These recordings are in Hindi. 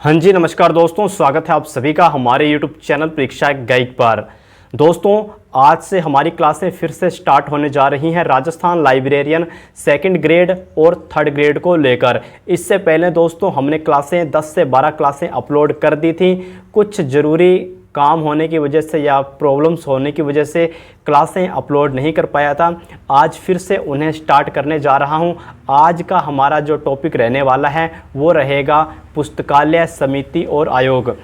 हाँ जी, नमस्कार दोस्तों, स्वागत है आप सभी का हमारे YouTube चैनल परीक्षा गाइड पर। दोस्तों, आज से हमारी क्लासें फिर से स्टार्ट होने जा रही हैं राजस्थान लाइब्रेरियन सेकंड ग्रेड और थर्ड ग्रेड को लेकर। इससे पहले दोस्तों हमने क्लासें 10 से 12 क्लासें अपलोड कर दी थी। कुछ ज़रूरी काम होने की वजह से या प्रॉब्लम्स होने की वजह से क्लासें अपलोड नहीं कर पाया था। आज फिर से उन्हें स्टार्ट करने जा रहा हूं। आज का हमारा जो टॉपिक रहने वाला है वो रहेगा पुस्तकालय समिति और आयोग।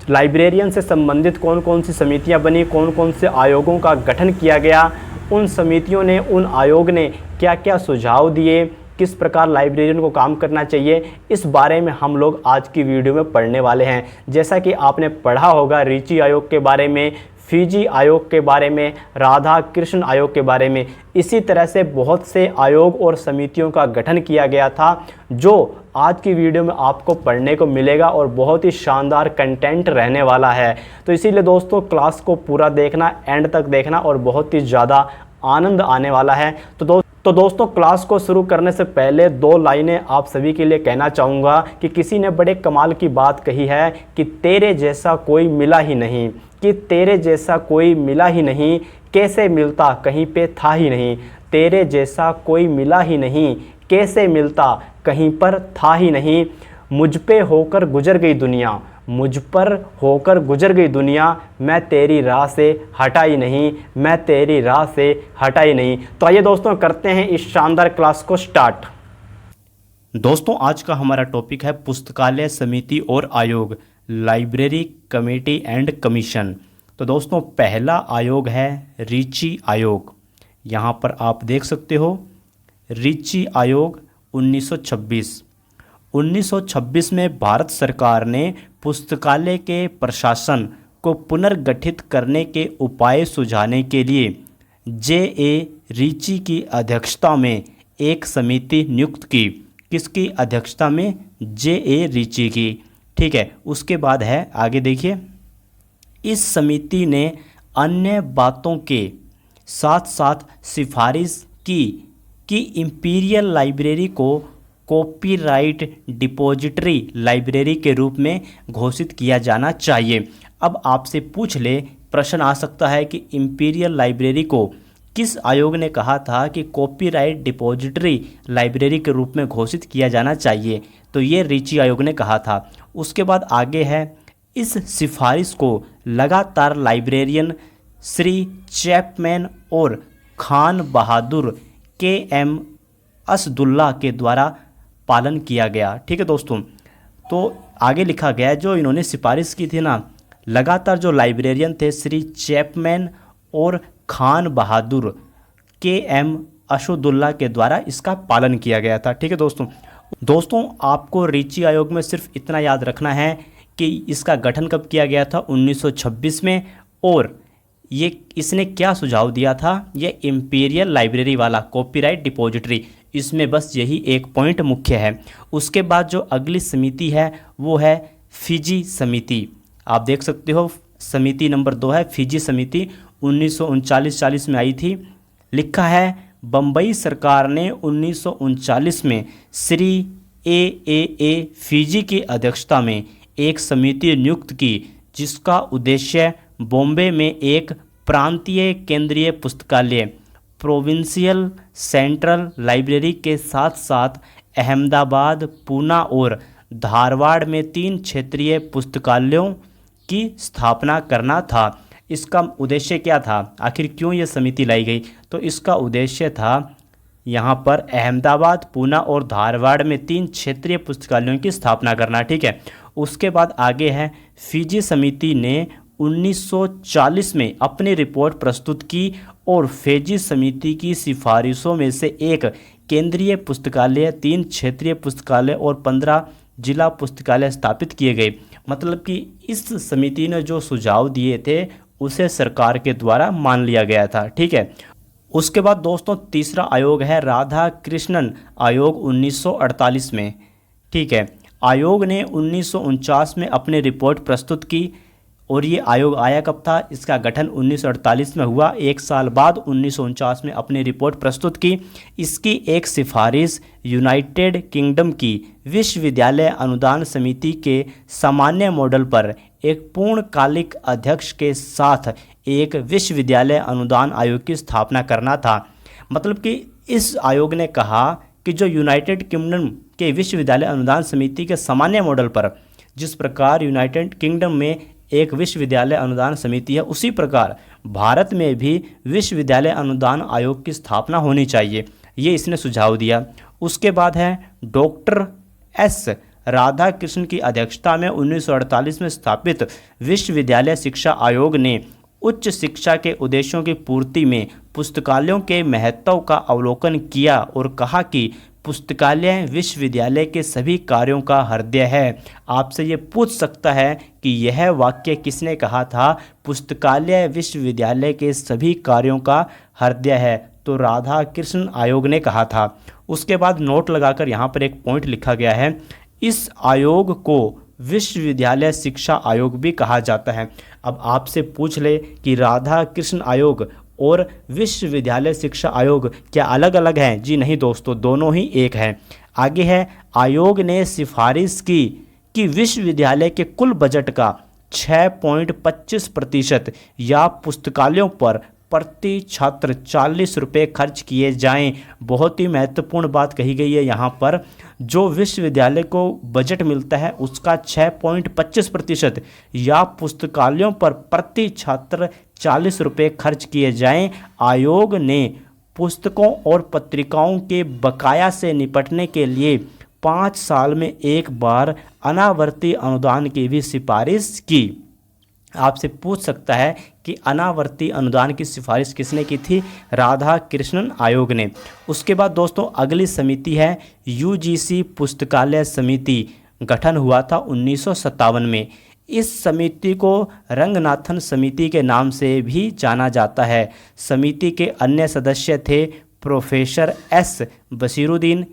लाइब्रेरियन से संबंधित कौन कौन सी समितियां बनी, कौन कौन से आयोगों का गठन किया गया, उन समितियों ने, उन आयोग ने क्या क्या सुझाव दिए, किस प्रकार लाइब्रेरियन को काम करना चाहिए, इस बारे में हम लोग आज की वीडियो में पढ़ने वाले हैं। जैसा कि आपने पढ़ा होगा रीची आयोग के बारे में, फीजी आयोग के बारे में, राधा कृष्ण आयोग के बारे में, इसी तरह से बहुत से आयोग और समितियों का गठन किया गया था जो आज की वीडियो में आपको पढ़ने को मिलेगा और बहुत ही शानदार कंटेंट रहने वाला है। तो इसीलिए दोस्तों क्लास को पूरा देखना, एंड तक देखना और बहुत ही ज़्यादा आनंद आने वाला है। तो दोस्तों क्लास को शुरू करने से पहले 2 लाइनें आप सभी के लिए कहना चाहूँगा कि किसी ने बड़े कमाल की बात कही है कि तेरे जैसा कोई मिला ही नहीं, कि तेरे जैसा कोई मिला ही नहीं, कैसे मिलता कहीं पे था ही नहीं। तेरे जैसा कोई मिला ही नहीं, कैसे मिलता कहीं पर था ही नहीं। मुझ पे होकर गुजर गई दुनिया, मुझ पर होकर गुजर गई दुनिया, मैं तेरी राह से हटा ही नहीं, मैं तेरी राह से हटा ही नहीं। तो आइए दोस्तों करते हैं इस शानदार क्लास को स्टार्ट। दोस्तों आज का हमारा टॉपिक है पुस्तकालय समिति और आयोग, लाइब्रेरी कमेटी एंड कमीशन। तो दोस्तों पहला आयोग है रीची आयोग। यहाँ पर आप देख सकते हो रीची आयोग 1926 में भारत सरकार ने पुस्तकालय के प्रशासन को पुनर्गठित करने के उपाय सुझाने के लिए जे.ए. रीची की अध्यक्षता में एक समिति नियुक्त की। किसकी अध्यक्षता में? जे.ए. रीची की। ठीक है, उसके बाद है आगे देखिए, इस समिति ने अन्य बातों के साथ साथ सिफारिश की कि इंपीरियल लाइब्रेरी को कॉपीराइट डिपॉजिटरी लाइब्रेरी के रूप में घोषित किया जाना चाहिए। अब आपसे पूछ ले, प्रश्न आ सकता है कि इंपीरियल लाइब्रेरी को किस आयोग ने कहा था कि कॉपीराइट डिपॉजिटरी लाइब्रेरी के रूप में घोषित किया जाना चाहिए? तो ये रीची आयोग ने कहा था। उसके बाद आगे है, इस सिफारिश को लगातार लाइब्रेरियन श्री चैपमैन और खान बहादुर के.एम. असदुल्ला के द्वारा पालन किया गया। ठीक है दोस्तों, तो आगे लिखा गया है जो इन्होंने सिफारिश की थी ना, लगातार जो लाइब्रेरियन थे श्री चैपमैन और खान बहादुर के.एम. असदुल्ला के द्वारा इसका पालन किया गया था। ठीक है दोस्तों आपको रीची आयोग में सिर्फ इतना याद रखना है कि इसका गठन कब किया गया था? 1926 में। और ये इसने क्या सुझाव दिया था? ये इंपीरियल लाइब्रेरी वाला कॉपीराइट डिपॉजिटरी, इसमें बस यही एक पॉइंट मुख्य है। उसके बाद जो अगली समिति है वो है फीजी समिति। आप देख सकते हो समिति नंबर 2 है फीजी समिति, 1939-40 में आई थी। लिखा है, बम्बई सरकार ने 1939 में श्री ए फीजी की अध्यक्षता में एक समिति नियुक्त की जिसका उद्देश्य बॉम्बे में एक प्रांतीय केंद्रीय पुस्तकालय प्रोविंशियल सेंट्रल लाइब्रेरी के साथ साथ अहमदाबाद, पूना और धारवाड़ में 3 क्षेत्रीय पुस्तकालयों की स्थापना करना था। इसका उद्देश्य क्या था? आखिर क्यों ये समिति लाई गई? तो इसका उद्देश्य था यहाँ पर अहमदाबाद, पूना और धारवाड़ में 3 क्षेत्रीय पुस्तकालयों की स्थापना करना। ठीक है, उसके बाद आगे है, फीजी समिति ने 1940 में अपनी रिपोर्ट प्रस्तुत की और फीजी समिति की सिफारिशों में से एक केंद्रीय पुस्तकालय, 3 क्षेत्रीय पुस्तकालय और 15 जिला पुस्तकालय स्थापित किए गए। मतलब कि इस समिति ने जो सुझाव दिए थे उसे सरकार के द्वारा मान लिया गया था। ठीक है, उसके बाद दोस्तों तीसरा आयोग है राधा कृष्णन आयोग 1948 में। ठीक है, आयोग ने 1949 में अपनी रिपोर्ट प्रस्तुत की और ये आयोग आया कब था? इसका गठन 1948 में हुआ। एक साल बाद 1949 में अपनी रिपोर्ट प्रस्तुत की। इसकी एक सिफारिश यूनाइटेड किंगडम की विश्वविद्यालय अनुदान समिति के सामान्य मॉडल पर एक पूर्णकालिक अध्यक्ष के साथ एक विश्वविद्यालय अनुदान आयोग की स्थापना करना था। मतलब कि इस आयोग ने कहा कि जो यूनाइटेड किंगडम के विश्वविद्यालय अनुदान समिति के सामान्य मॉडल पर, जिस प्रकार यूनाइटेड किंगडम में एक विश्वविद्यालय अनुदान समिति है, उसी प्रकार भारत में भी विश्वविद्यालय अनुदान आयोग की स्थापना होनी चाहिए, ये इसने सुझाव दिया। उसके बाद है डॉक्टर एस राधाकृष्णन की अध्यक्षता में 1948 में स्थापित विश्वविद्यालय शिक्षा आयोग ने उच्च शिक्षा के उद्देश्यों की पूर्ति में पुस्तकालयों के महत्व का अवलोकन किया और कहा कि पुस्तकालय विश्वविद्यालय के सभी कार्यों का हृदय है। आपसे ये पूछ सकता है कि यह वाक्य किसने कहा था? पुस्तकालय विश्वविद्यालय के सभी कार्यों का हृदय है, तो राधाकृष्णन आयोग ने कहा था। उसके बाद नोट लगाकर यहाँ पर एक पॉइंट लिखा गया है, इस आयोग को विश्वविद्यालय शिक्षा आयोग भी कहा जाता है। अब आपसे पूछ ले कि राधाकृष्णन आयोग और विश्वविद्यालय शिक्षा आयोग क्या अलग अलग हैं? जी नहीं दोस्तों, दोनों ही एक हैं। आगे है, आयोग ने सिफारिश की कि विश्वविद्यालय के कुल बजट का 6.25% या पुस्तकालयों पर प्रति छात्र 40 रुपये खर्च किए जाएं। बहुत ही महत्वपूर्ण बात कही गई है यहाँ पर। जो विश्वविद्यालय को बजट मिलता है उसका 6.25% या पुस्तकालयों पर प्रति छात्र 40 रुपये खर्च किए जाएं। आयोग ने पुस्तकों और पत्रिकाओं के बकाया से निपटने के लिए 5 साल में एक बार अनावर्ती अनुदान की भी सिफारिश की। आपसे पूछ सकता है कि अनावर्ती अनुदान की सिफारिश किसने की थी? राधाकृष्णन आयोग ने। उसके बाद दोस्तों अगली समिति है यूजीसी पुस्तकालय समिति। गठन हुआ था 1957 में। इस समिति को रंगनाथन समिति के नाम से भी जाना जाता है। समिति के अन्य सदस्य थे प्रोफेसर एस बशीरुद्दीन,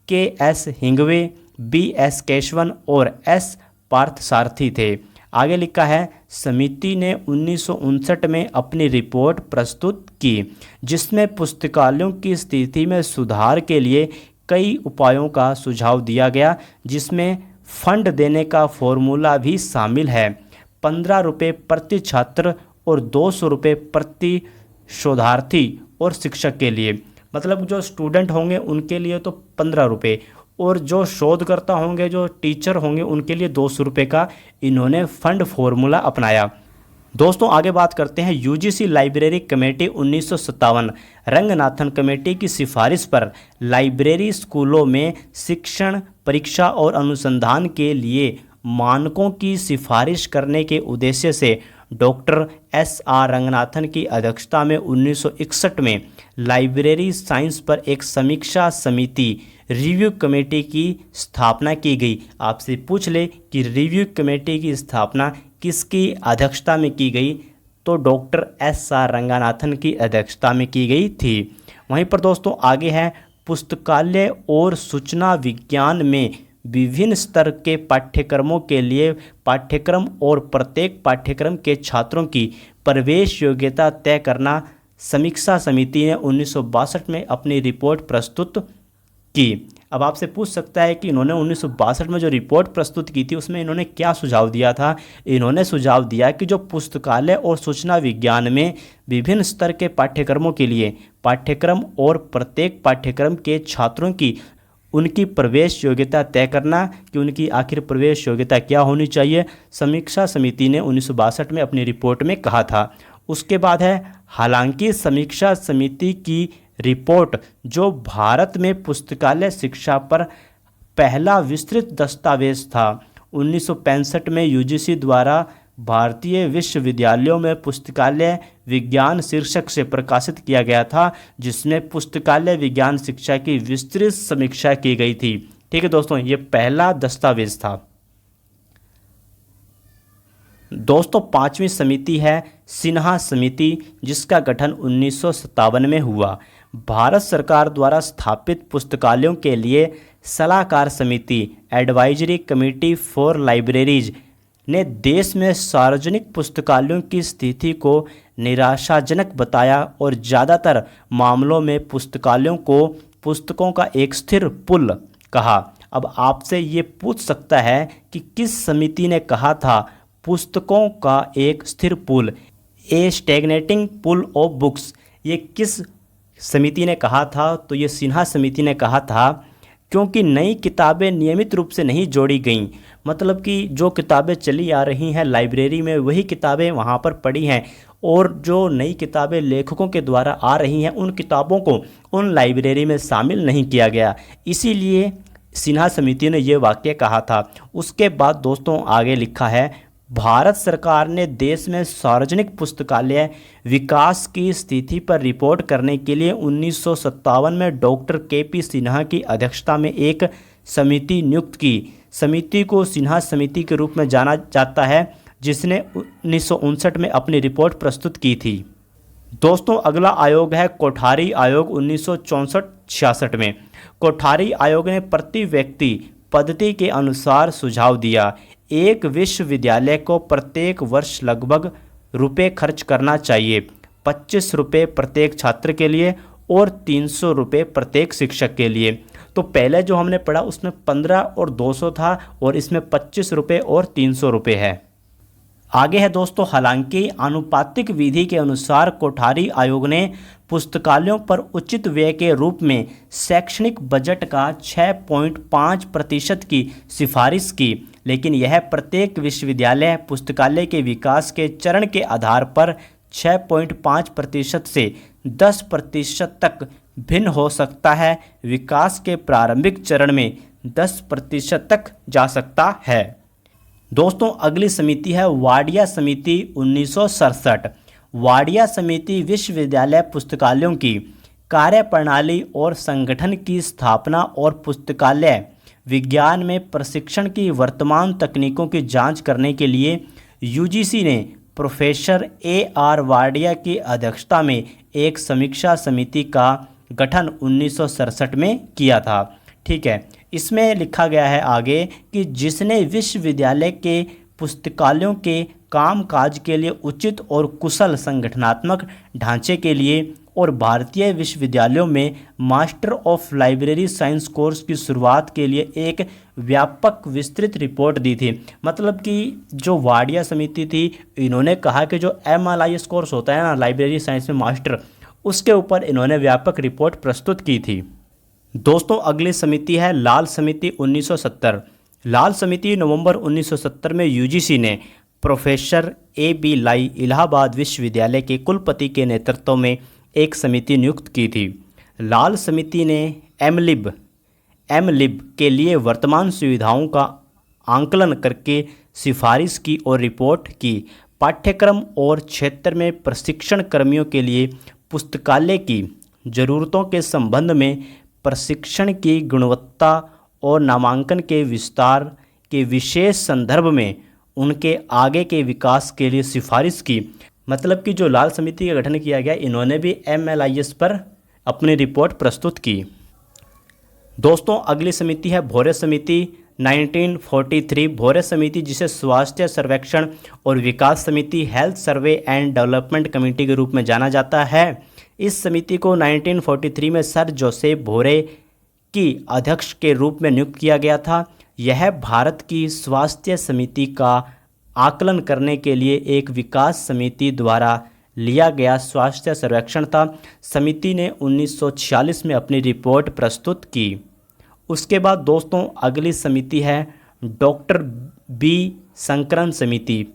के S Hingwe, B S Keshavan और एस पार्थसारथी थे। आगे लिखा है, समिति ने 1959 में अपनी रिपोर्ट प्रस्तुत की, जिसमें पुस्तकालयों की स्थिति में सुधार के लिए कई उपायों का सुझाव दिया गया, जिसमें फंड देने का फॉर्मूला भी शामिल है। 15 रुपये प्रति छात्र और 200 रुपये प्रति शोधार्थी और शिक्षक के लिए। मतलब जो स्टूडेंट होंगे उनके लिए तो 15 रुपये, और जो शोधकर्ता होंगे, जो टीचर होंगे, उनके लिए 200 रुपये का इन्होंने फंड फॉर्मूला अपनाया। दोस्तों आगे बात करते हैं UGC library committee 1957। Ranganathan committee की सिफारिश पर लाइब्रेरी स्कूलों में शिक्षण, परीक्षा और अनुसंधान के लिए मानकों की सिफारिश करने के उद्देश्य से डॉक्टर एस आर रंगनाथन की अध्यक्षता में 1961 में लाइब्रेरी साइंस पर एक समीक्षा समिति रिव्यू कमेटी की स्थापना की गई। आपसे पूछ ले कि रिव्यू कमेटी की स्थापना किसकी अध्यक्षता में की गई? तो डॉक्टर एस आर रंगनाथन की अध्यक्षता में की गई थी। वहीं पर दोस्तों आगे है, पुस्तकालय और सूचना विज्ञान में विभिन्न स्तर के पाठ्यक्रमों के लिए पाठ्यक्रम और प्रत्येक पाठ्यक्रम के छात्रों की प्रवेश योग्यता तय करना। समीक्षा समिति ने 1962 में अपनी रिपोर्ट प्रस्तुत की। अब आपसे पूछ सकता है कि इन्होंने 1962 में जो रिपोर्ट प्रस्तुत की थी उसमें इन्होंने क्या सुझाव दिया था? इन्होंने सुझाव दिया कि जो पुस्तकालय और सूचना विज्ञान में विभिन्न स्तर के पाठ्यक्रमों के लिए पाठ्यक्रम और प्रत्येक पाठ्यक्रम के छात्रों की उनकी प्रवेश योग्यता तय करना कि उनकी आखिर प्रवेश योग्यता क्या होनी चाहिए, समीक्षा समिति ने 1962 में अपनी रिपोर्ट में कहा था। उसके बाद है, हालांकि समीक्षा समिति की रिपोर्ट जो भारत में पुस्तकालय शिक्षा पर पहला विस्तृत दस्तावेज था, 1965 में यूजीसी द्वारा भारतीय विश्वविद्यालयों में पुस्तकालय विज्ञान शीर्षक से प्रकाशित किया गया था, जिसमें पुस्तकालय विज्ञान शिक्षा की विस्तृत समीक्षा की गई थी। ठीक है दोस्तों, ये पहला दस्तावेज था। दोस्तों 5वीं समिति है सिन्हा समिति, जिसका गठन 1957 में हुआ। भारत सरकार द्वारा स्थापित पुस्तकालयों के लिए सलाहकार समिति एडवाइजरी कमेटी फॉर लाइब्रेरीज ने देश में सार्वजनिक पुस्तकालयों की स्थिति को निराशाजनक बताया और ज़्यादातर मामलों में पुस्तकालयों को पुस्तकों का एक स्थिर पुल कहा। अब आपसे ये पूछ सकता है कि किस समिति ने कहा था पुस्तकों का एक स्थिर पुल, ए स्टैग्नेटिंग पुल ऑफ बुक्स, ये किस समिति ने कहा था? तो ये सिन्हा समिति ने कहा था, क्योंकि नई किताबें नियमित रूप से नहीं जोड़ी गईं। मतलब कि जो किताबें चली आ रही हैं लाइब्रेरी में वही किताबें वहाँ पर पड़ी हैं, और जो नई किताबें लेखकों के द्वारा आ रही हैं उन किताबों को उन लाइब्रेरी में शामिल नहीं किया गया, इसीलिए सिन्हा समिति ने ये वाक्य कहा था। उसके बाद दोस्तों आगे लिखा है, भारत सरकार ने देश में सार्वजनिक पुस्तकालय विकास की स्थिति पर रिपोर्ट करने के लिए 1957 में डॉक्टर के.पी. सिन्हा की अध्यक्षता में एक समिति नियुक्त की। समिति को सिन्हा समिति के रूप में जाना जाता है, जिसने 1959 में अपनी रिपोर्ट प्रस्तुत की थी। दोस्तों अगला आयोग है कोठारी आयोग 1964-66 में। कोठारी आयोग ने प्रति व्यक्ति पद्धति के अनुसार सुझाव दिया। एक विश्वविद्यालय को प्रत्येक वर्ष लगभग रुपये खर्च करना चाहिए, 25 रुपये प्रत्येक छात्र के लिए और 300 रुपये प्रत्येक शिक्षक के लिए। तो पहले जो हमने पढ़ा उसमें 15 और 200 था, और इसमें 25 रुपये और 300 रुपये है। आगे है दोस्तों, हालांकि आनुपातिक विधि के अनुसार कोठारी आयोग ने पुस्तकालयों पर उचित व्यय के रूप में शैक्षणिक बजट का 6.5% की सिफारिश की, लेकिन यह प्रत्येक विश्वविद्यालय पुस्तकालय के विकास के चरण के आधार पर 6.5% से 10% तक भिन्न हो सकता है। विकास के प्रारंभिक चरण में 10% तक जा सकता है। दोस्तों अगली समिति है वाडिया समिति 1967। वाडिया समिति विश्वविद्यालय पुस्तकालयों की कार्यप्रणाली और संगठन की स्थापना और पुस्तकालय विज्ञान में प्रशिक्षण की वर्तमान तकनीकों की जांच करने के लिए यूजीसी ने प्रोफेसर ए.आर. वाडिया की अध्यक्षता में एक समीक्षा समिति का गठन 1967 में किया था। ठीक है, इसमें लिखा गया है आगे कि जिसने विश्वविद्यालय के पुस्तकालयों के कामकाज के लिए उचित और कुशल संगठनात्मक ढांचे के लिए और भारतीय विश्वविद्यालयों में master of library science course की शुरुआत के लिए एक व्यापक विस्तृत रिपोर्ट दी थी। मतलब कि जो वाडिया समिति थी, इन्होंने कहा कि जो MLIS कोर्स होता है ना लाइब्रेरी साइंस में मास्टर, उसके ऊपर इन्होंने व्यापक रिपोर्ट प्रस्तुत की थी। दोस्तों अगली समिति है लाल समिति 1970। लाल समिति नवंबर 1970 में यूजीसी ने प्रोफेसर A.B. लाई इलाहाबाद विश्वविद्यालय के कुलपति के नेतृत्व में एक समिति नियुक्त की थी। लाल समिति ने एमलिब के लिए वर्तमान सुविधाओं का आंकलन करके सिफारिश की और रिपोर्ट की। पाठ्यक्रम और क्षेत्र में प्रशिक्षण कर्मियों के लिए पुस्तकालय की ज़रूरतों के संबंध में प्रशिक्षण की गुणवत्ता और नामांकन के विस्तार के विशेष संदर्भ में उनके आगे के विकास के लिए सिफारिश की। मतलब कि जो लाल समिति का गठन किया गया, इन्होंने भी MLIS पर अपनी रिपोर्ट प्रस्तुत की। दोस्तों अगली समिति है भोरे समिति 1943। भोरे समिति, जिसे स्वास्थ्य सर्वेक्षण और विकास समिति health survey and development committee के रूप में जाना जाता है, इस समिति को 1943 में सर जोसेफ भोरे की अध्यक्ष के रूप में नियुक्त किया गया था। यह भारत की स्वास्थ्य समिति का आकलन करने के लिए एक विकास समिति द्वारा लिया गया स्वास्थ्य सर्वेक्षण था। समिति ने 1946 में अपनी रिपोर्ट प्रस्तुत की। उसके बाद दोस्तों अगली समिति है डॉक्टर बी शंकरन समिति।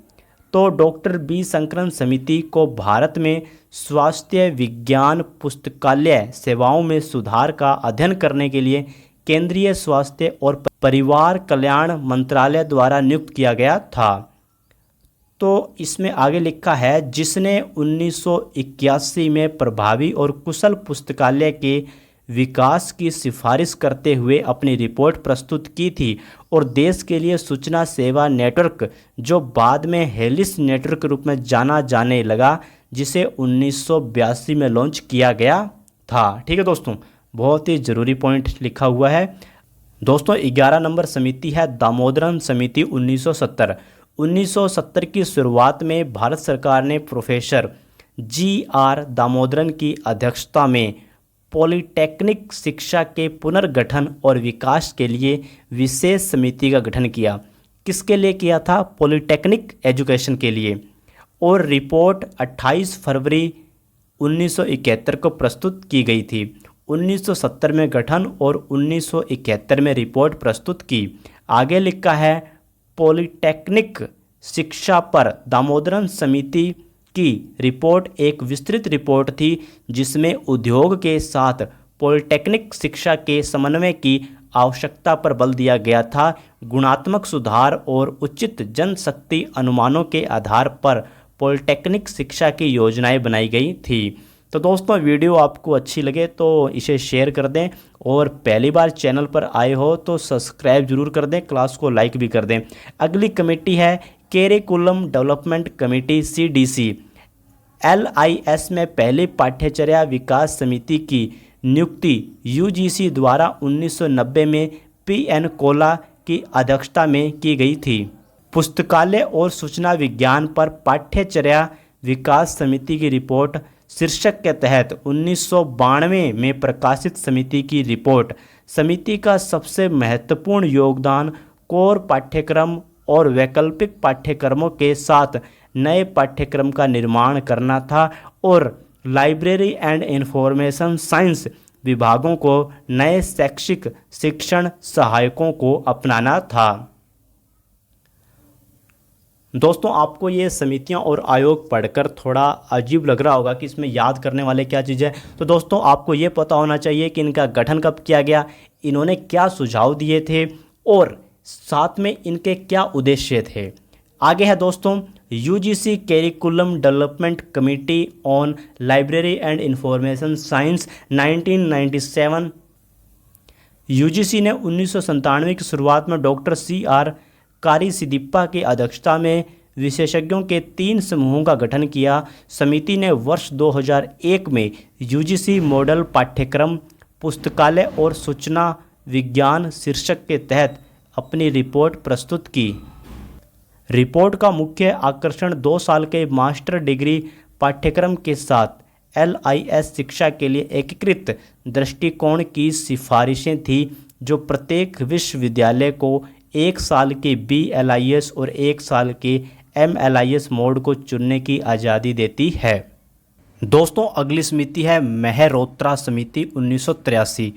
तो डॉक्टर बी शंकरन समिति को भारत में स्वास्थ्य विज्ञान पुस्तकालय सेवाओं में सुधार का अध्ययन करने के लिए केंद्रीय स्वास्थ्य और परिवार कल्याण मंत्रालय द्वारा नियुक्त किया गया था। तो इसमें आगे लिखा है, जिसने 1981 में प्रभावी और कुशल पुस्तकालय के विकास की सिफारिश करते हुए अपनी रिपोर्ट प्रस्तुत की थी और देश के लिए सूचना सेवा नेटवर्क, जो बाद में हेलिस नेटवर्क के रूप में जाना जाने लगा, जिसे 1982 में लॉन्च किया गया था। ठीक है दोस्तों, बहुत ही ज़रूरी पॉइंट लिखा हुआ है। दोस्तों 11 नंबर समिति है दामोदरन समिति 1970। 1970 की शुरुआत में भारत सरकार ने प्रोफेसर जी.आर. दामोदरन की अध्यक्षता में पॉलिटेक्निक शिक्षा के पुनर्गठन और विकास के लिए विशेष समिति का गठन किया। किसके लिए किया था? पॉलिटेक्निक एजुकेशन के लिए। और रिपोर्ट 28 फरवरी 1971 को प्रस्तुत की गई थी। 1970 में गठन और 1971 में रिपोर्ट प्रस्तुत की। आगे लिखा है पॉलिटेक्निक शिक्षा पर दामोदरन समिति की रिपोर्ट एक विस्तृत रिपोर्ट थी जिसमें उद्योग के साथ पॉलिटेक्निक शिक्षा के समन्वय की आवश्यकता पर बल दिया गया था। गुणात्मक सुधार और उचित जनशक्ति अनुमानों के आधार पर पॉलिटेक्निक शिक्षा की योजनाएं बनाई गई थी। तो दोस्तों, वीडियो आपको अच्छी लगे तो इसे शेयर कर दें और पहली बार चैनल पर आए हो तो सब्सक्राइब जरूर कर दें, क्लास को लाइक भी कर दें। अगली कमेटी है curriculum development committee CDC। LIS में पहली पाठ्यचर्या विकास समिति की नियुक्ति UGC द्वारा 1990 में PN कोला की अध्यक्षता में की गई थी। पुस्तकालय और सूचना विज्ञान पर पाठ्यचर्या विकास समिति की रिपोर्ट शीर्षक के तहत 1992 में प्रकाशित समिति की रिपोर्ट। समिति का सबसे महत्वपूर्ण योगदान कोर पाठ्यक्रम और वैकल्पिक पाठ्यक्रमों के साथ नए पाठ्यक्रम का निर्माण करना था और लाइब्रेरी एंड इंफॉर्मेशन साइंस विभागों को नए शैक्षिक शिक्षण सहायकों को अपनाना था। दोस्तों, आपको ये समितियां और आयोग पढ़कर थोड़ा अजीब लग रहा होगा कि इसमें याद करने वाले क्या चीज़ है। तो दोस्तों, आपको ये पता होना चाहिए कि इनका गठन कब किया गया, इन्होंने क्या सुझाव दिए थे और साथ में इनके क्या उद्देश्य थे। आगे है दोस्तों UGC curriculum development committee on library and information science 1997। UGC ने 1997 की शुरुआत में डॉक्टर CR कारीसिदिप्पा की अध्यक्षता में विशेषज्ञों के 3 समूहों का गठन किया। समिति ने वर्ष 2001 में UGC मॉडल पाठ्यक्रम पुस्तकालय और सूचना विज्ञान शीर्षक के तहत अपनी रिपोर्ट प्रस्तुत की। रिपोर्ट का मुख्य आकर्षण 2 साल के मास्टर डिग्री पाठ्यक्रम के साथ LIS शिक्षा के लिए एकीकृत दृष्टिकोण की सिफारिशें थी, जो प्रत्येक विश्वविद्यालय को 1 साल के BLIS और 1 साल के MLIS मोड को चुनने की आज़ादी देती है। दोस्तों, अगली समिति है मेहरोत्रा समिति 1983।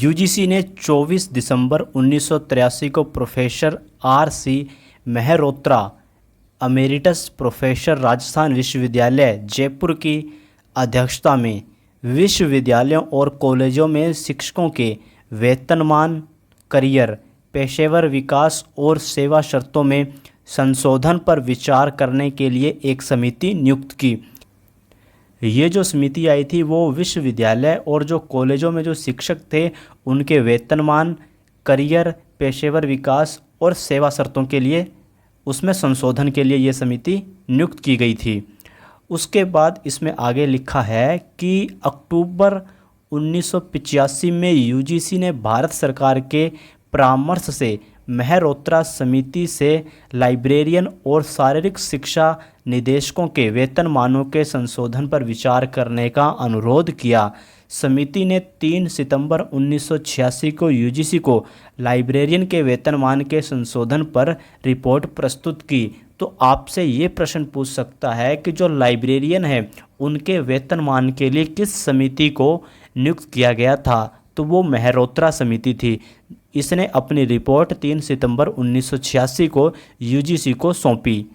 UGC ने 24 दिसंबर 1983 को professor RC Mehrotra emeritus professor Rajasthan विश्वविद्यालय जयपुर की अध्यक्षता में विश्वविद्यालयों और कॉलेजों में शिक्षकों के वेतनमान, करियर, पेशेवर विकास और सेवा शर्तों में संशोधन पर विचार करने के लिए एक समिति नियुक्त की। ये जो समिति आई थी वो विश्वविद्यालय और जो कॉलेजों में जो शिक्षक थे उनके वेतनमान, करियर, पेशेवर विकास और सेवा शर्तों के लिए उसमें संशोधन के लिए ये समिति नियुक्त की गई थी। उसके बाद इसमें आगे लिखा है कि अक्टूबर 1985 में UGC ने भारत सरकार के परामर्श से मेहरोत्रा समिति से लाइब्रेरियन और शारीरिक शिक्षा निदेशकों के वेतनमानों के संशोधन पर विचार करने का अनुरोध किया। समिति ने 3 सितंबर 1986 को UGC को लाइब्रेरियन के वेतनमान के संशोधन पर रिपोर्ट प्रस्तुत की। तो आपसे ये प्रश्न पूछ सकता है कि जो लाइब्रेरियन है उनके वेतनमान के लिए किस समिति को नियुक्त किया गया था, तो वो मेहरोत्रा समिति थी। इसने अपनी रिपोर्ट 3 सितंबर 1986 को UGC को सौंपी।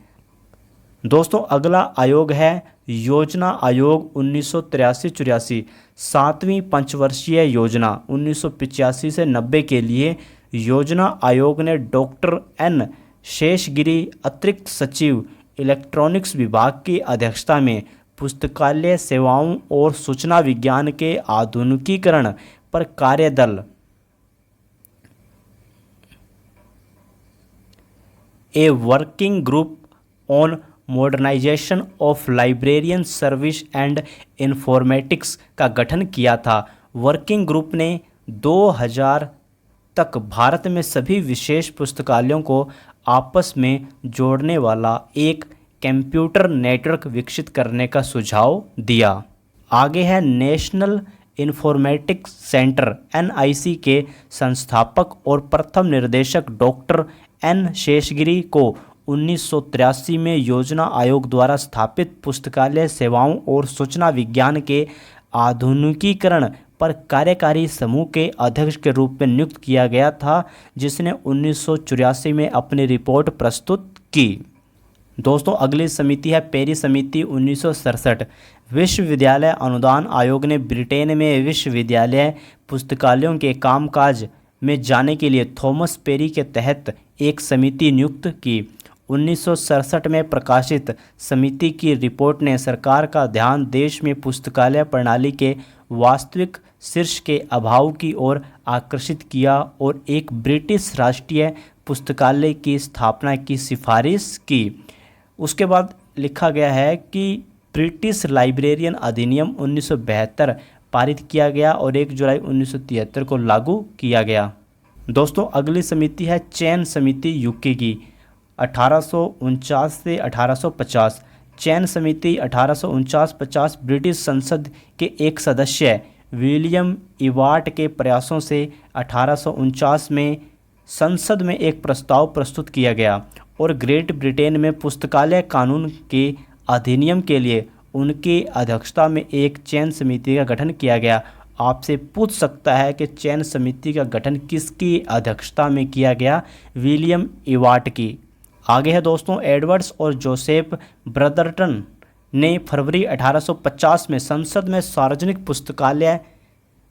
दोस्तों, अगला आयोग है योजना आयोग 1983-84, 7वीं पंचवर्षीय योजना 1985 से 90 के लिए योजना आयोग ने डॉक्टर N शेषगिरी अतिरिक्त सचिव इलेक्ट्रॉनिक्स विभाग की अध्यक्षता में पुस्तकालय सेवाओं और सूचना विज्ञान के आधुनिकीकरण पर कार्यदल a working group on modernization of librarian service and informatics का गठन किया था। वर्किंग ग्रुप ने 2000 तक भारत में सभी विशेष पुस्तकालयों को आपस में जोड़ने वाला एक कंप्यूटर नेटवर्क विकसित करने का सुझाव दिया। आगे है नेशनल इन्फॉर्मेटिक्स सेंटर NIC के संस्थापक और प्रथम निर्देशक डॉक्टर N शेषगिरी को 1983 में योजना आयोग द्वारा स्थापित पुस्तकालय सेवाओं और सूचना विज्ञान के आधुनिकीकरण पर कार्यकारी समूह के अध्यक्ष के रूप में नियुक्त किया गया था, जिसने 1984 में अपनी रिपोर्ट प्रस्तुत की। दोस्तों अगली समिति है पेरी समिति 1967। विश्वविद्यालय अनुदान आयोग ने ब्रिटेन में विश्वविद्यालय पुस्तकालयों के कामकाज में जाने के लिए थॉमस पेरी के तहत एक समिति नियुक्त की। 1967 में प्रकाशित समिति की रिपोर्ट ने सरकार का ध्यान देश में पुस्तकालय प्रणाली के वास्तविक शीर्ष के अभाव की ओर आकर्षित किया और एक ब्रिटिश राष्ट्रीय पुस्तकालय की स्थापना की सिफारिश की। उसके बाद लिखा गया है कि ब्रिटिश लाइब्रेरियन अधिनियम 1972 पारित किया गया और 1 जुलाई 1973 को लागू किया गया। दोस्तों अगली समिति है चयन समिति यूके की 1849 से 1850। चयन समिति 1849-50 ब्रिटिश संसद के एक सदस्य विलियम इवार्ट के प्रयासों से 1849 में संसद में एक प्रस्ताव प्रस्तुत किया गया और ग्रेट ब्रिटेन में पुस्तकालय कानून के अधिनियम के लिए उनकी अध्यक्षता में एक चयन समिति का गठन किया गया। आपसे पूछ सकता है कि चयन समिति का गठन किसकी अध्यक्षता में किया गया? विलियम इवार्ट की। आगे है दोस्तों एडवर्ड्स और जोसेफ ब्रदरटन ने फरवरी 1850 में संसद में सार्वजनिक पुस्तकालय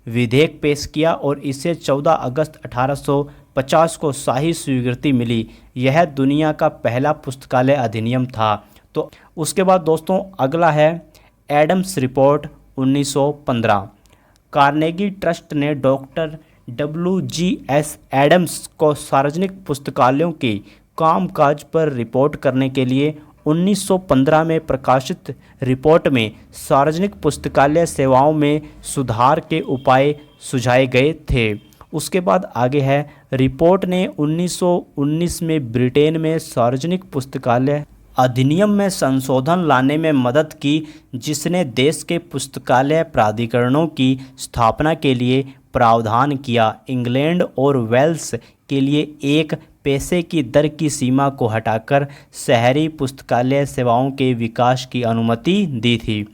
विधेयक पेश किया और इसे 14 अगस्त 1850 को शाही स्वीकृति मिली। यह दुनिया का पहला पुस्तकालय अधिनियम था। तो उसके बाद दोस्तों अगला है एडम्स रिपोर्ट 1915। कार्नेगी ट्रस्ट ने डॉक्टर WGS एडम्स को सार्वजनिक पुस्तकालयों के कामकाज पर रिपोर्ट करने के लिए 1915 में प्रकाशित रिपोर्ट में सार्वजनिक पुस्तकालय सेवाओं में सुधार के उपाय सुझाए गए थे। उसके बाद आगे है रिपोर्ट ने 1919 में ब्रिटेन में सार्वजनिक पुस्तकालय अधिनियम में संशोधन लाने में मदद की, जिसने देश के पुस्तकालय प्राधिकरणों की स्थापना के लिए प्रावधान किया। इंग्लैंड और वेल्स के लिए एक पैसे की दर की सीमा को हटाकर शहरी पुस्तकालय सेवाओं के विकास की अनुमति दी थी।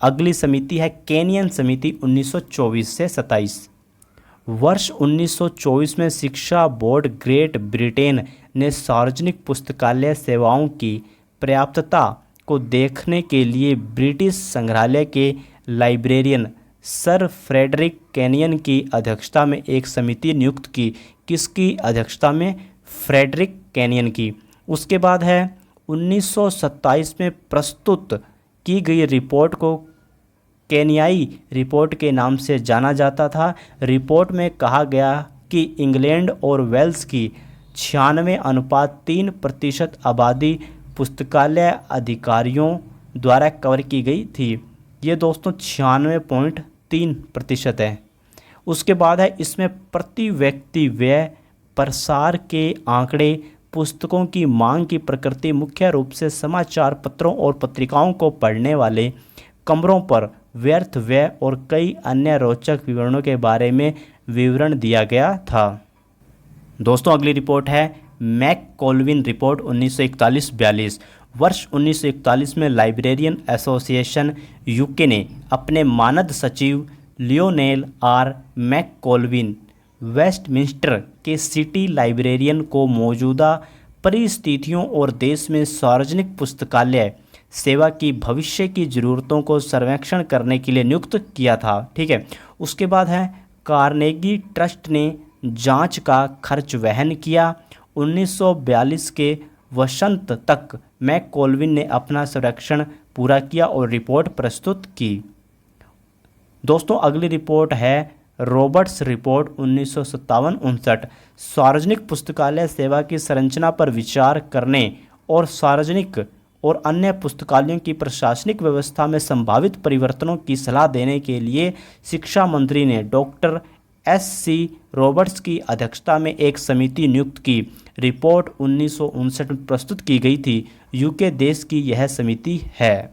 अगली समिति है केनियन समिति 1924 से 27। वर्ष 1924 में शिक्षा बोर्ड ग्रेट ब्रिटेन ने सार्वजनिक पुस्तकालय सेवाओं की पर्याप्तता को देखने के लिए ब्रिटिश संग्रहालय के लाइब्रेरियन सर फ्रेडरिक केनियन की अध्यक्षता में एक समिति नियुक्त की। किसकी अध्यक्षता में? फ्रेडरिक केनियन की। उसके बाद है 1927 में प्रस्तुत की गई रिपोर्ट को केनियाई रिपोर्ट के नाम से जाना जाता था। रिपोर्ट में कहा गया कि इंग्लैंड और वेल्स की 96.3% आबादी पुस्तकालय अधिकारियों द्वारा कवर की गई थी। ये दोस्तों 96.3% है। उसके बाद है इसमें प्रति व्यक्ति व्यय प्रसार के आंकड़े, पुस्तकों की मांग की प्रकृति, मुख्य रूप से समाचार पत्रों और पत्रिकाओं को पढ़ने वाले कमरों पर व्यर्थ व्यय और कई अन्य रोचक विवरणों के बारे में विवरण दिया गया था। दोस्तों अगली रिपोर्ट है मैककोल्विन रिपोर्ट 1941-42। वर्ष 1941 में लाइब्रेरियन एसोसिएशन यूके ने अपने मानद सचिव लियोनेल आर मैककोल्विन वेस्टमिंस्टर के सिटी लाइब्रेरियन को मौजूदा परिस्थितियों और देश में सार्वजनिक पुस्तकालय सेवा की भविष्य की ज़रूरतों को सर्वेक्षण करने के लिए नियुक्त किया था। ठीक है। उसके बाद है कार्नेगी ट्रस्ट ने जांच का खर्च वहन किया। 1942 के वसंत तक मैककोल्विन ने अपना सर्वेक्षण पूरा किया और रिपोर्ट प्रस्तुत की। दोस्तों अगली रिपोर्ट है रॉबर्ट्स रिपोर्ट 1957-59। सार्वजनिक पुस्तकालय सेवा की संरचना पर विचार करने और सार्वजनिक और अन्य पुस्तकालयों की प्रशासनिक व्यवस्था में संभावित परिवर्तनों की सलाह देने के लिए शिक्षा मंत्री ने डॉक्टर S.C. रॉबर्ट्स की अध्यक्षता में एक समिति नियुक्त की। रिपोर्ट 1959 में प्रस्तुत की गई थी। यूके देश की यह समिति है।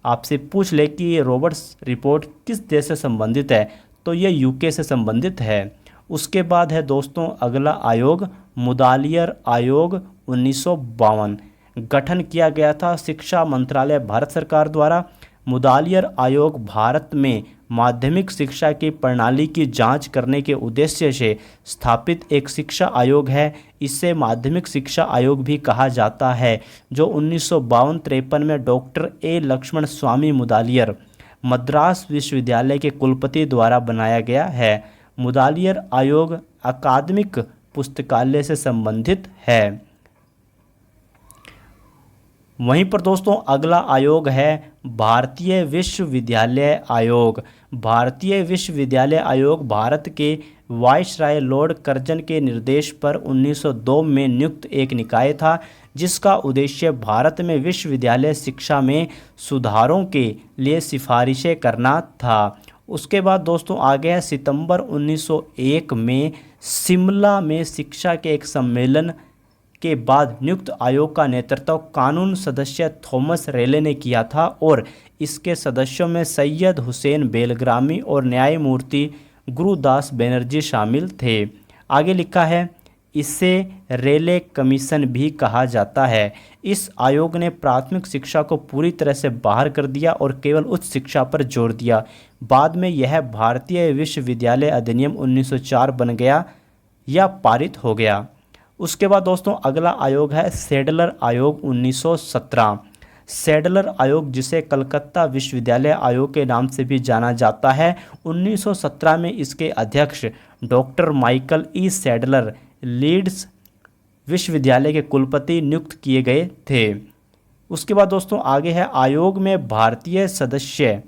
आपसे पूछ ले कि ये रॉबर्ट्स रिपोर्ट किस देश से संबंधित है, तो ये यूके से संबंधित है। उसके बाद है दोस्तों अगला आयोग, मुदालियर आयोग 1952। गठन किया गया था शिक्षा मंत्रालय भारत सरकार द्वारा। मुदालियर आयोग भारत में माध्यमिक शिक्षा की प्रणाली की जांच करने के उद्देश्य से स्थापित एक शिक्षा आयोग है। इसे माध्यमिक शिक्षा आयोग भी कहा जाता है, जो 1952-53 में डॉक्टर ए लक्ष्मण स्वामी मुदालियर मद्रास विश्वविद्यालय के कुलपति द्वारा बनाया गया है। मुदालियर आयोग अकादमिक पुस्तकालय से संबंधित है। वहीं पर दोस्तों अगला आयोग है भारतीय विश्वविद्यालय आयोग। भारतीय विश्वविद्यालय आयोग भारत के वायसराय लॉर्ड कर्जन के निर्देश पर 1902 में नियुक्त एक निकाय था, जिसका उद्देश्य भारत में विश्वविद्यालय शिक्षा में सुधारों के लिए सिफारिशें करना था। उसके बाद दोस्तों आगे है सितंबर 1901 में शिमला में शिक्षा के एक सम्मेलन के बाद नियुक्त आयोग का नेतृत्व कानून सदस्य थॉमस रेले ने किया था और इसके सदस्यों में सैयद हुसैन बेलग्रामी और न्यायमूर्ति गुरुदास बनर्जी शामिल थे। आगे लिखा है इसे रेले कमीशन भी कहा जाता है। इस आयोग ने प्राथमिक शिक्षा को पूरी तरह से बाहर कर दिया और केवल उच्च शिक्षा पर जोर दिया। बाद में यह भारतीय विश्वविद्यालय अधिनियम 1904 बन गया या पारित हो गया। उसके बाद दोस्तों अगला आयोग है सैडलर आयोग 1917। सैडलर आयोग, जिसे कलकत्ता विश्वविद्यालय आयोग के नाम से भी जाना जाता है, 1917 में इसके अध्यक्ष doctor Michael E Sadler Leeds विश्वविद्यालय के कुलपति नियुक्त किए गए थे। उसके बाद दोस्तों आगे है आयोग में भारतीय सदस्य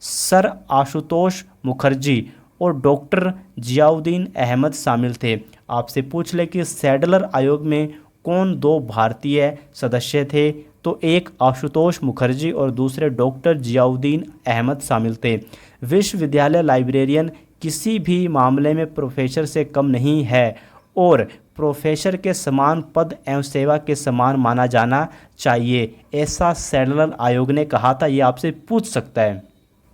सर आशुतोष मुखर्जी और डॉक्टर जियाउद्दीन अहमद शामिल थे। आपसे पूछ ले कि सैडलर आयोग में कौन दो भारतीय सदस्य थे, तो एक आशुतोष मुखर्जी और दूसरे डॉक्टर जियाउद्दीन अहमद शामिल थे। विश्वविद्यालय लाइब्रेरियन किसी भी मामले में प्रोफेसर से कम नहीं है और प्रोफेसर के समान पद एवं सेवा के समान माना जाना चाहिए, ऐसा सैडलर आयोग ने कहा था। ये आपसे पूछ सकता है।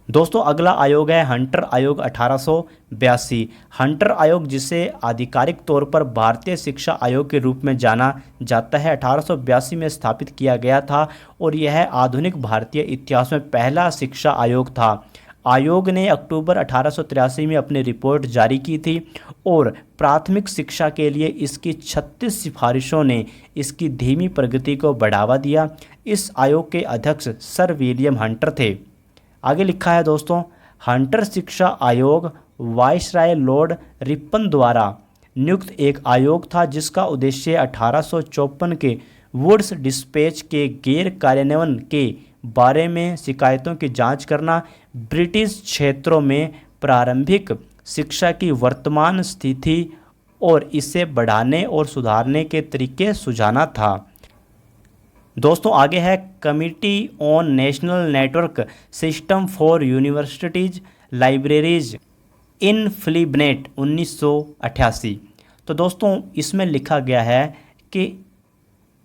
दोस्तों अगला आयोग है हंटर आयोग 1882। हंटर आयोग, जिसे आधिकारिक तौर पर भारतीय शिक्षा आयोग के रूप में जाना जाता है, 1882 में स्थापित किया गया था और यह आधुनिक भारतीय इतिहास में पहला शिक्षा आयोग था। आयोग ने अक्टूबर 1883 में अपनी रिपोर्ट जारी की थी और प्राथमिक शिक्षा के लिए इसकी 36 सिफारिशों ने इसकी धीमी प्रगति को बढ़ावा दिया। इस आयोग के अध्यक्ष सर विलियम हंटर थे। आगे लिखा है दोस्तों हंटर शिक्षा आयोग वायसराय लॉर्ड रिपन द्वारा नियुक्त एक आयोग था, जिसका उद्देश्य 1854 के वुड्स डिस्पैच के गैर कार्यान्वयन के बारे में शिकायतों की जांच करना, ब्रिटिश क्षेत्रों में प्रारंभिक शिक्षा की वर्तमान स्थिति और इसे बढ़ाने और सुधारने के तरीके सुझाना था। दोस्तों आगे है committee on national network system for universities libraries in INFLIBNET 1988। तो दोस्तों इसमें लिखा गया है कि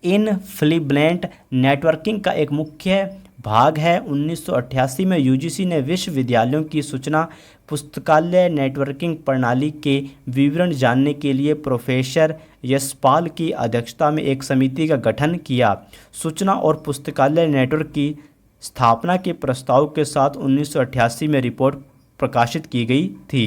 इन फिलिपनेट नेटवर्किंग का एक मुख्य भाग है। 1988 में यूजीसी ने विश्वविद्यालयों की सूचना पुस्तकालय नेटवर्किंग प्रणाली के विवरण जानने के लिए प्रोफेसर यशपाल की अध्यक्षता में एक समिति का गठन किया। सूचना और पुस्तकालय नेटवर्क की स्थापना के प्रस्ताव के साथ 1988 में रिपोर्ट प्रकाशित की गई थी।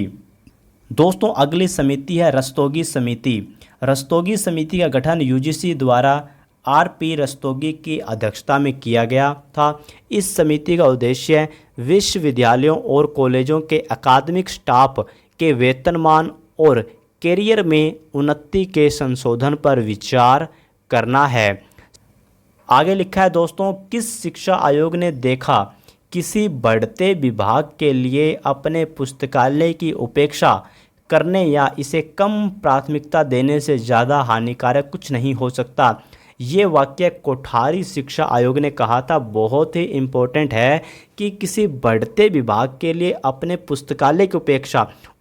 दोस्तों अगली समिति है रस्तोगी समिति। रस्तोगी समिति का गठन यूजीसी द्वारा आर.पी. रस्तोगी की अध्यक्षता में किया गया था। इस समिति का उद्देश्य विश्वविद्यालयों और कॉलेजों के अकादमिक स्टाफ के वेतनमान और कैरियर में उन्नति के संशोधन पर विचार करना है। आगे लिखा है दोस्तों किस शिक्षा आयोग ने देखा किसी बढ़ते विभाग के लिए अपने पुस्तकालय की उपेक्षा करने या इसे कम प्राथमिकता देने से ज़्यादा हानिकारक कुछ नहीं हो सकता। ये वाक्य कोठारी शिक्षा आयोग ने कहा था। बहुत ही इम्पोर्टेंट है कि किसी बढ़ते विभाग के लिए अपने पुस्तकालय की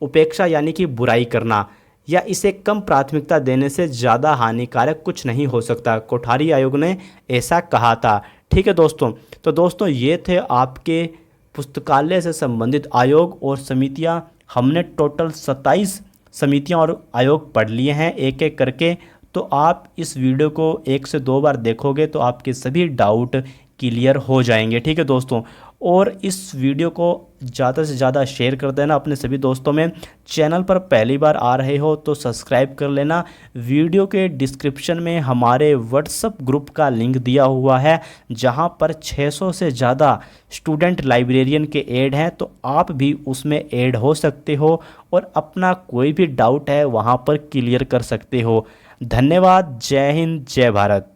उपेक्षा यानी कि बुराई करना या इसे कम प्राथमिकता देने से ज़्यादा हानिकारक कुछ नहीं हो सकता। कोठारी आयोग ने ऐसा कहा था। ठीक है दोस्तों, तो दोस्तों ये थे आपके पुस्तकालय से संबंधित आयोग और समितियां। हमने टोटल 27 समितियां और आयोग पढ़ लिए हैं एक एक करके। तो आप इस वीडियो को 1 से 2 बार देखोगे तो आपके सभी डाउट क्लियर हो जाएंगे। ठीक है दोस्तों, और इस वीडियो को ज़्यादा से ज़्यादा शेयर कर देना अपने सभी दोस्तों में। चैनल पर पहली बार आ रहे हो तो सब्सक्राइब कर लेना। वीडियो के डिस्क्रिप्शन में हमारे व्हाट्सएप ग्रुप का लिंक दिया हुआ है, जहां पर 600 से ज़्यादा स्टूडेंट लाइब्रेरियन के ऐड हैं, तो आप भी उसमें ऐड हो सकते हो और अपना कोई भी डाउट है वहां पर क्लियर कर सकते हो। धन्यवाद। जय हिंद, जय भारत।